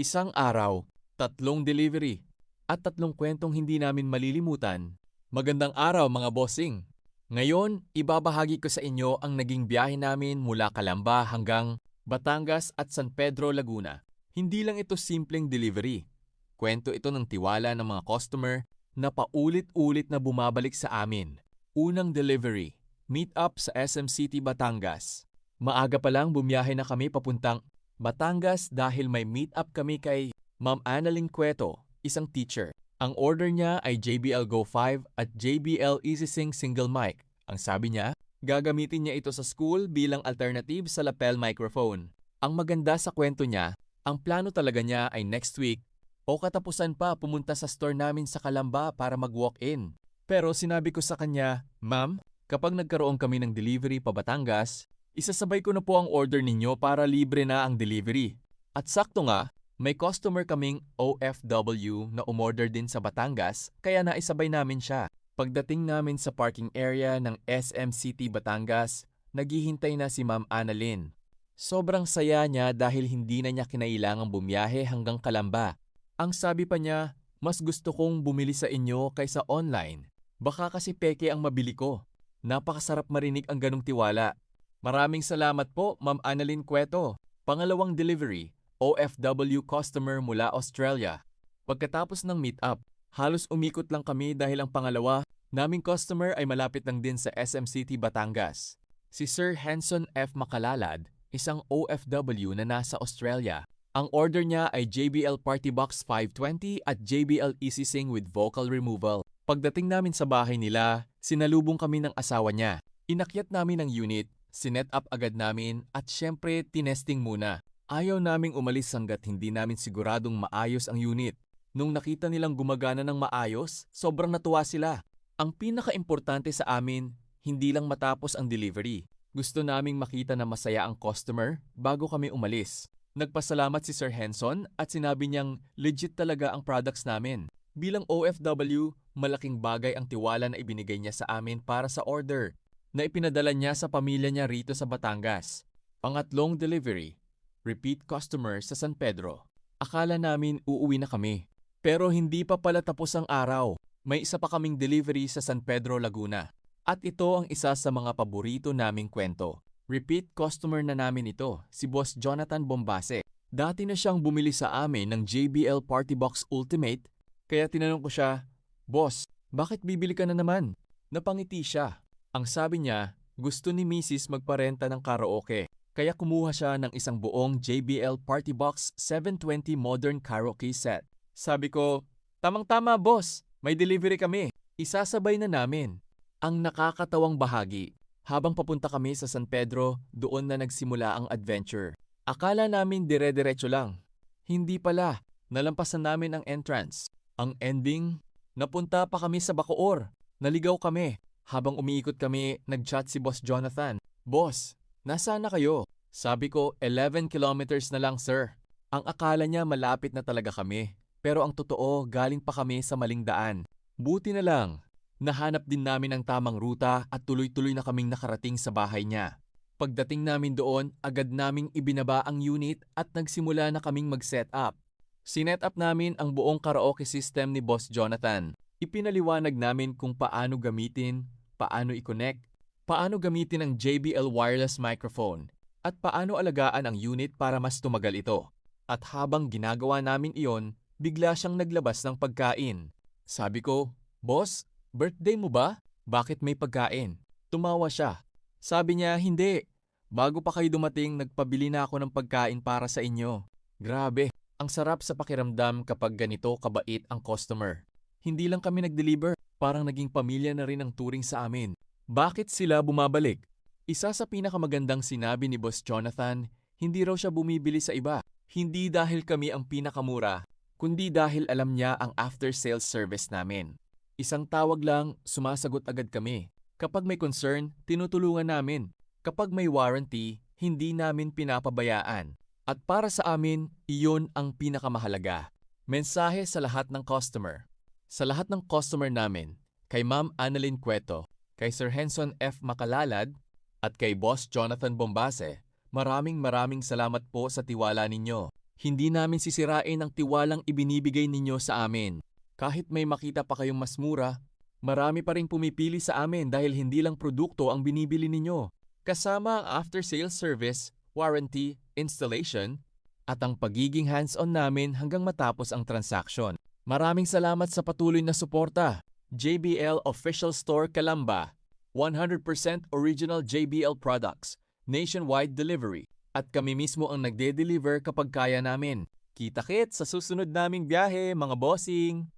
Isang araw, 3 delivery, at 3 kwentong hindi namin malilimutan. Magandang araw mga bossing! Ngayon, ibabahagi ko sa inyo ang naging biyahe namin mula Calamba hanggang Batangas at San Pedro, Laguna. Hindi lang ito simpleng delivery. Kwento ito ng tiwala ng mga customer na paulit-ulit na bumabalik sa amin. Unang delivery, meet up sa SM City, Batangas. Maaga pa lang bumiyahe na kami papuntang Batangas dahil may meet up kami kay Ma'am Annalyn Cueto, isang teacher. Ang order niya ay JBL Go 5 at JBL EasySync single mic. Ang sabi niya, gagamitin niya ito sa school bilang alternative sa lapel microphone. Ang maganda sa kwento niya, ang plano talaga niya ay next week o katapusan pa pumunta sa store namin sa Calamba para mag-walk-in. Pero sinabi ko sa kanya, Ma'am, kapag nagkaroon kami ng delivery pa Batangas, isasabay ko na po ang order ninyo para libre na ang delivery. At sakto nga, may customer kaming OFW na umorder din sa Batangas kaya naisabay namin siya. Pagdating namin sa parking area ng SM City, Batangas, naghihintay na si Ma'am Annalyn. Sobrang saya niya dahil hindi na niya kinailangang bumiyahe hanggang Calamba. Ang sabi pa niya, mas gusto kong bumili sa inyo kaysa online. Baka kasi peke ang mabili ko. Napakasarap marinig ang ganong tiwala. Maraming salamat po, Ma'am Annalyn Cueto. Pangalawang delivery, OFW customer mula Australia. Pagkatapos ng meet-up, halos umikot lang kami dahil ang pangalawa naming customer ay malapit lang din sa SM City, Batangas. Si Sir Henson F. Makalalad, isang OFW na nasa Australia. Ang order niya ay JBL Party Box 520 at JBL EasySync with vocal removal. Pagdating namin sa bahay nila, sinalubong kami ng asawa niya. Inakyat namin ang unit, sinet up agad namin at syempre tinesting muna. Ayaw naming umalis hanggat hindi namin siguradong maayos ang unit. Nung nakita nilang gumagana ng maayos, sobrang natuwa sila. Ang pinaka-importante sa amin, hindi lang matapos ang delivery. Gusto naming makita na masaya ang customer bago kami umalis. Nagpasalamat si Sir Henson at sinabi niyang legit talaga ang products namin. Bilang OFW, malaking bagay ang tiwala na ibinigay niya sa amin para sa order na ipinadala niya sa pamilya niya rito sa Batangas. Pangatlong delivery, repeat customer sa San Pedro. Akala namin uuwi na kami. Pero hindi pa pala tapos ang araw. May isa pa kaming delivery sa San Pedro, Laguna. At ito ang isa sa mga paborito naming kwento. Repeat customer na namin ito, si Boss Jonathan Bombase. Dati na siyang bumili sa amin ng JBL Party Box Ultimate, kaya tinanong ko siya, Boss, bakit bibili ka na naman? Napangiti siya. Ang sabi niya, gusto ni Mrs. magparenta ng karaoke, kaya kumuha siya ng isang buong JBL Party Box 720 Modern Karaoke Set. Sabi ko, tamang-tama boss, may delivery kami. Isasabay na namin. Ang nakakatawang bahagi, habang papunta kami sa San Pedro, doon na nagsimula ang adventure. Akala namin dire-diretso lang. Hindi pala, nalampasan namin ang entrance. Ang ending, napunta pa kami sa Bacoor. Naligaw kami. Habang umiikot kami, nag-chat si Boss Jonathan. Boss, nasaan na kayo? Sabi ko, 11 kilometers na lang sir. Ang akala niya malapit na talaga kami. Pero ang totoo, galing pa kami sa maling daan. Buti na lang, nahanap din namin ang tamang ruta at tuloy-tuloy na kaming nakarating sa bahay niya. Pagdating namin doon, agad naming ibinaba ang unit at nagsimula na kaming mag-set up. Sinet up namin ang buong karaoke system ni Boss Jonathan. Ipinaliwanag namin kung paano gamitin, paano i-connect, paano gamitin ang JBL wireless microphone, at paano alagaan ang unit para mas tumagal ito. At habang ginagawa namin iyon, bigla siyang naglabas ng pagkain. Sabi ko, Boss, birthday mo ba? Bakit may pagkain? Tumawa siya. Sabi niya, hindi. Bago pa kayo dumating, nagpabili na ako ng pagkain para sa inyo. Grabe, ang sarap sa pakiramdam kapag ganito kabait ang customer. Hindi lang kami nag-deliver, parang naging pamilya na rin ang turing sa amin. Bakit sila bumabalik? Isa sa pinakamagandang sinabi ni Boss Jonathan, hindi raw siya bumibili sa iba. Hindi dahil kami ang pinakamura, kundi dahil alam niya ang after-sales service namin. Isang tawag lang, sumasagot agad kami. Kapag may concern, tinutulungan namin. Kapag may warranty, hindi namin pinapabayaan. At para sa amin, iyon ang pinakamahalaga. Mensahe sa lahat ng customer. Sa lahat ng customer namin, kay Ma'am Annalyn Cueto, kay Sir Henson F. Makalalad, at kay Boss Jonathan Bombase, maraming salamat po sa tiwala ninyo. Hindi namin sisirain ang tiwalang ibinibigay ninyo sa amin. Kahit may makita pa kayong mas mura, marami pa ring pumipili sa amin dahil hindi lang produkto ang binibili ninyo. Kasama ang after-sales service, warranty, installation, at ang pagiging hands-on namin hanggang matapos ang transaksyon. Maraming salamat sa patuloy na suporta. JBL Official Store Calamba, 100% original JBL products, nationwide delivery. At kami mismo ang nagde-deliver kapag kaya namin. Kita-kits sa susunod naming biyahe, mga bossing!